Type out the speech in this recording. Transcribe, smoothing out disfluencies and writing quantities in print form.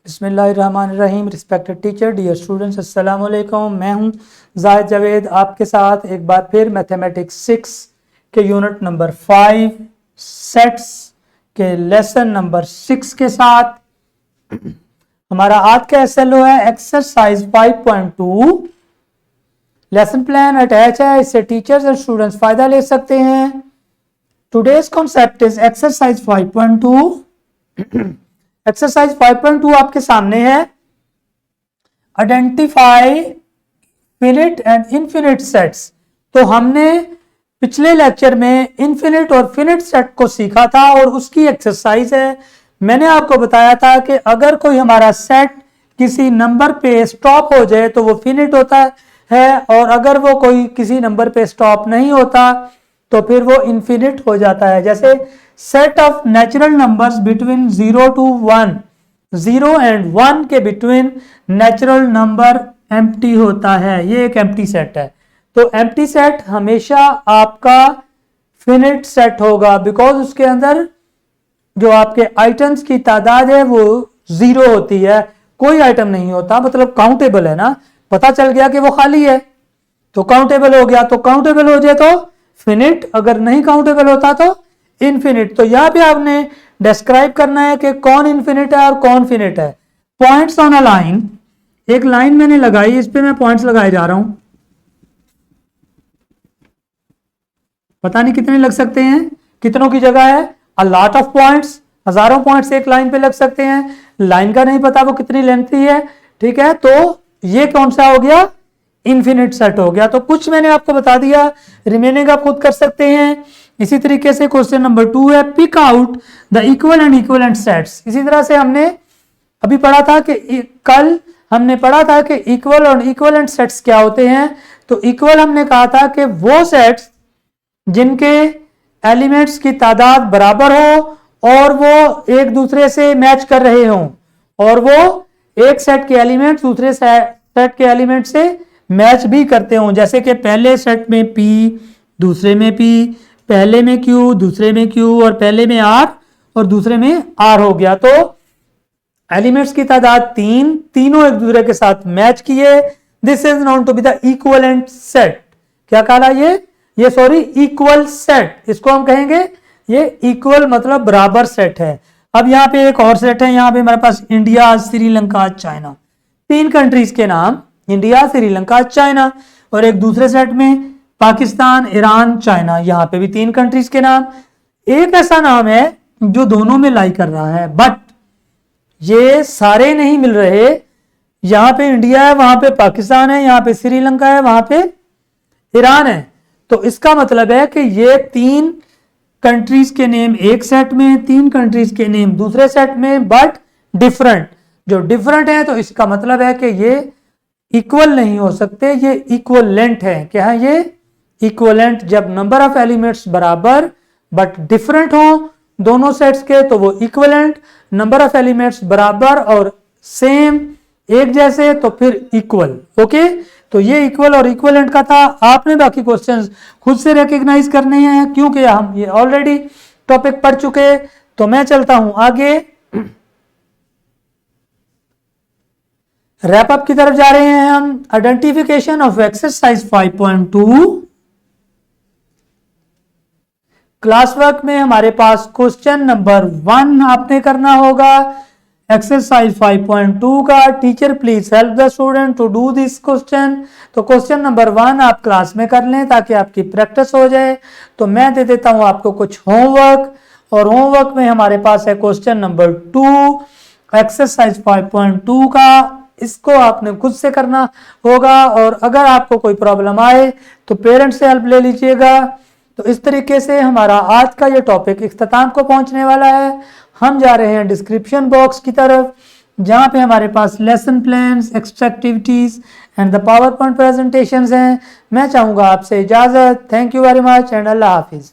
बिस्मिल्लाहिर्रहमानिर्रहीम। Respected teacher, dear students, अस्सलाम वालेकुम। मैं हूं जाहिद जावेद आपके साथ एक बार फिर मैथमेटिक्स 6 के यूनिट नंबर 5 सेट्स के लेसन नंबर 6 के साथ। हमारा आज का एसएलओ है एक्सरसाइज 5.2। लेसन प्लान अटैच है, इससे टीचर्स और स्टूडेंट्स फायदा ले सकते हैं। Today's concept is exercise 5.2। Exercise 5.2 आपके सामने है। Identify finite and infinite sets. तो हमने पिछले लेक्चर में इनफिनिट और फिनिट सेट को सीखा था और उसकी एक्सरसाइज है। मैंने आपको बताया था कि अगर कोई हमारा सेट किसी नंबर पे स्टॉप हो जाए तो वो फिनिट होता है, और अगर वो कोई किसी नंबर पे स्टॉप नहीं होता तो फिर वो इनफिनिट हो जाता है। जैसे set of natural numbers between 0 to 1, 0 and 1 के बिटवीन नेचुरल नंबर एम्प्टी होता है। ये एक एम्प्टी सेट है। तो एम्प्टी सेट हमेशा आपका फिनिट सेट होगा, बिकॉज उसके अंदर जो आपके आइटम्स की तादाद है वो 0 होती है, कोई आइटम नहीं होता, मतलब काउंटेबल है ना। पता चल गया कि वो खाली है तो काउंटेबल हो गया, तो काउंटेबल हो जाए तो फिनिट, अगर नहीं काउंटेबल होता तो इनफिनिट। तो यहां पे आपने डिस्क्राइब करना है कि कौन इनफिनिट है और कौन फिनिट है। पॉइंट्स ऑन अ लाइन, एक लाइन मैंने लगाई, इस पे मैं पॉइंट्स लगाए जा रहा हूं। पता नहीं कितने लग सकते हैं, कितनों की जगह है अ लॉट ऑफ पॉइंट्स, हजारों पॉइंट्स एक लाइन पे लग सकते हैं। लाइन का नहीं पता वो कितनी लेंथी है, ठीक है। तो ये कौन सा हो गया, इनफिनिट सेट हो गया। तो कुछ मैंने आपको बता दिया, रिमेनिंग आप खुद कर सकते हैं। इसी तरीके से क्वेश्चन नंबर 2 है pick out the equal and equivalent sets. इसी तरह से हमने अभी पढ़ा था कि कल हमने पढ़ा था कि इक्वल और इक्विवेलेंट सेट्स क्या होते हैं। तो इक्वल हमने कहा था कि वो सेट्स जिनके एलिमेंट्स की तादाद बराबर हो और वो एक दूसरे से मैच कर रहे हों, और वो एक सेट के एलिमेंट दूसरे सेट के एलिमेंट से मैच भी करते हों। जैसे कि पहले सेट में P, दूसरे में P, पहले में Q, दूसरे में Q, और पहले में R और दूसरे में R हो गया। तो एलिमेंट्स की तादाद 3, तीनों एक दूसरे के साथ मैच किए। This is known to be the equivalent set. क्या कहा ये सॉरी इक्वल सेट, इसको हम कहेंगे ये इक्वल मतलब बराबर सेट है। अब यहाँ पे एक और सेट है, यहाँ पे हमारे पास इंडिया, श्रीलंका, चाइना, 3 कंट्रीज के नाम, इंडिया, श्रीलंका, चाइना। और एक दूसरे सेट में पाकिस्तान, ईरान, चाइना, यहाँ पे भी 3 कंट्रीज के नाम। एक ऐसा नाम है जो दोनों में लाई कर रहा है, बट ये सारे नहीं मिल रहे। यहाँ पे इंडिया है, वहां पे पाकिस्तान है, यहाँ पे श्रीलंका है, वहां पे ईरान है। तो इसका मतलब है कि ये 3 कंट्रीज के नेम एक सेट में, 3 कंट्रीज के नेम दूसरे सेट में, बट डिफरेंट। जो डिफरेंट है तो इसका मतलब है कि ये इक्वल नहीं हो सकते, ये इक्वलेंट है। क्या है ये, इक्वलेंट। जब नंबर ऑफ एलिमेंट्स बराबर बट डिफरेंट हो दोनों सेट्स के तो वो इक्वलेंट, नंबर ऑफ एलिमेंट्स बराबर और सेम एक जैसे तो फिर इक्वल। ओके, तो ये इक्वल और इक्वलेंट का था। आपने बाकी क्वेश्चंस खुद से रिकॉग्नाइज करने हैं, क्योंकि हम ये ऑलरेडी टॉपिक पढ़ चुके। तो मैं चलता हूं आगे, रैप अप की तरफ जा रहे हैं हम। Identification of exercise 5.2 class work में हमारे पास क्वेश्चन नंबर 1 आपने करना होगा एक्सरसाइज 5.2 का। Teacher please help the student to do this question. तो क्वेश्चन नंबर 1 आप क्लास में कर लें ताकि आपकी प्रैक्टिस हो जाए। तो मैं दे देता हूं आपको कुछ होमवर्क, और होमवर्क में हमारे पास है क्वेश्चन नंबर 2 एक्सरसाइज 5.2 का। इसको आपने खुद से करना होगा, और अगर आपको कोई प्रॉब्लम आए तो पेरेंट्स से हेल्प ले लीजिएगा। तो इस तरीके से हमारा आज का ये टॉपिक इख्तिताम को पहुंचने वाला है। हम जा रहे हैं डिस्क्रिप्शन बॉक्स की तरफ, जहां पे हमारे पास lesson plans, extra activities and the PowerPoint presentations हैं। मैं चाहूंगा आपसे इजाजत। Thank you very much and अल्लाह हाफिज।